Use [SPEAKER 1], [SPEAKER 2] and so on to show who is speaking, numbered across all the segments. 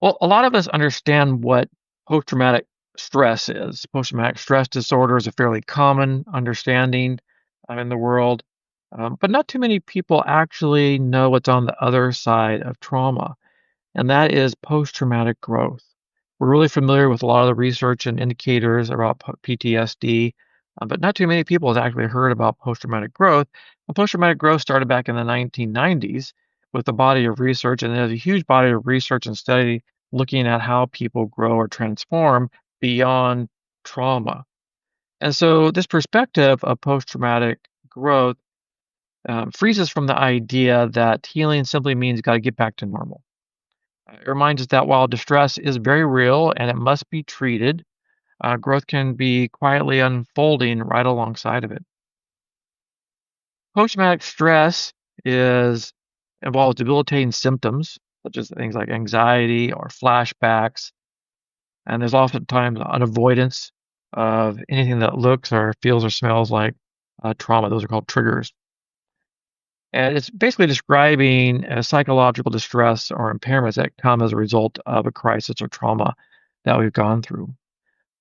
[SPEAKER 1] Well, a lot of us understand what post-traumatic stress is. Post-traumatic stress disorder is a fairly common understanding in the world, but not too many people actually know what's on the other side of trauma, and that is post-traumatic growth. We're really familiar with a lot of the research and indicators about PTSD, but not too many people have actually heard about post-traumatic growth. And post-traumatic growth started back in the 1990s with a body of research, and there's a huge body of research and study looking at how people grow or transform beyond trauma. And so, this perspective of post traumatic growth frees us from the idea that healing simply means you got to get back to normal. It reminds us that while distress is very real and it must be treated, growth can be quietly unfolding right alongside of it. Post traumatic stress is involves debilitating symptoms such as things like anxiety or flashbacks. And there's oftentimes an avoidance of anything that looks or feels or smells like trauma. Those are called triggers. And it's basically describing psychological distress or impairments that come as a result of a crisis or trauma that we've gone through.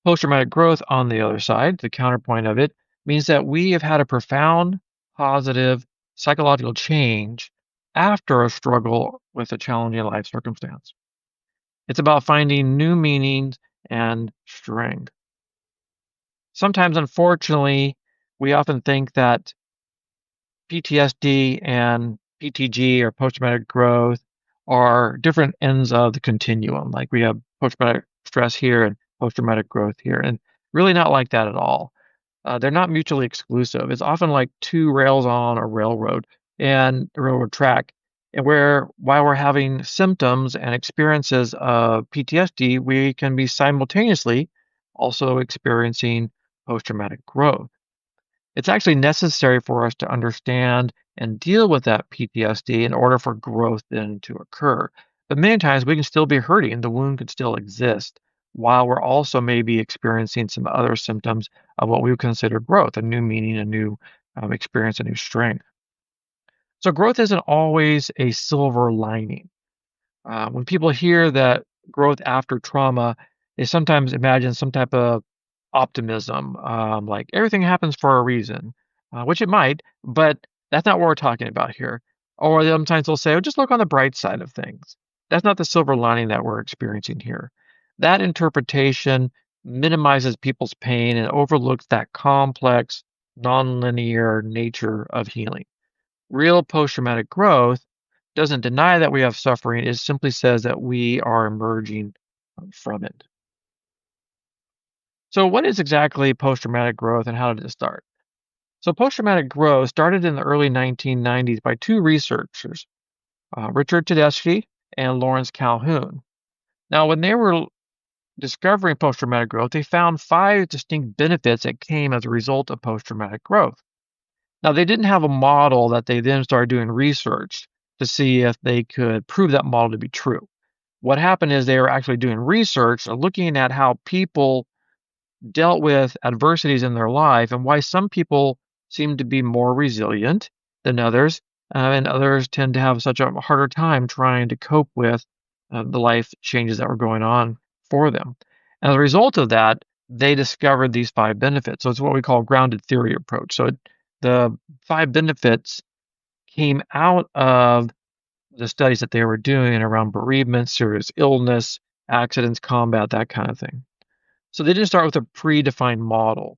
[SPEAKER 1] Post traumatic growth, on the other side, the counterpoint of it, means that we have had a profound, positive psychological change after a struggle with a challenging life circumstance. It's about finding new meanings and strength. Sometimes, unfortunately, we often think that PTSD and PTG or post traumatic growth are different ends of the continuum. Like we have post traumatic stress here and post traumatic growth here, and really not like that at all. They're not mutually exclusive. It's often like two rails on a railroad and a railroad track. And where while we're having symptoms and experiences of PTSD, we can be simultaneously also experiencing post traumatic growth. It's actually necessary for us to understand and deal with that PTSD in order for growth then to occur. But many times we can still be hurting, the wound could still exist while we're also maybe experiencing some other symptoms of what we would consider growth, a new meaning, a new experience, a new strength. So growth isn't always a silver lining. When people hear that growth after trauma, they sometimes imagine some type of optimism, like everything happens for a reason, which it might, but that's not what we're talking about here. Or sometimes they'll say, oh, just look on the bright side of things. That's not the silver lining that we're experiencing here. That interpretation minimizes people's pain and overlooks that complex, nonlinear nature of healing. Real post traumatic growth doesn't deny that we have suffering, it simply says that we are emerging from it. So, what is exactly post traumatic growth and how did it start? So, post traumatic growth started in the early 1990s by two researchers, Richard Tedeschi and Lawrence Calhoun. Now, when they were discovering post traumatic growth, they found five distinct benefits that came as a result of post traumatic growth. Now, they didn't have a model that they then started doing research to see if they could prove that model to be true. What happened is they were actually doing research, looking at how people dealt with adversities in their life and why some people seem to be more resilient than others, and others tend to have such a harder time trying to cope with the life changes that were going on for them. As a result of that, they discovered these five benefits. So it's what we call grounded theory approach. So the five benefits came out of the studies that they were doing around bereavement, serious illness, accidents, combat, that kind of thing. So they didn't start with a predefined model.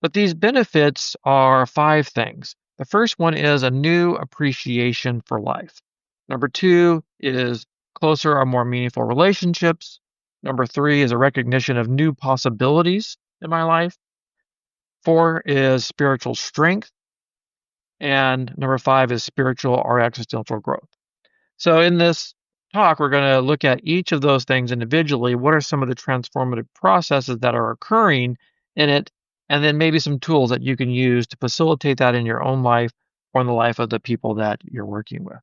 [SPEAKER 1] But these benefits are five things. The first one is a new appreciation for life. Number two is closer or more meaningful relationships. Number three is a recognition of new possibilities in my life. Four is spiritual strength. And number five is spiritual or existential growth. So in this talk, we're going to look at each of those things individually. What are some of the transformative processes that are occurring in it? And then maybe some tools that you can use to facilitate that in your own life or in the life of the people that you're working with.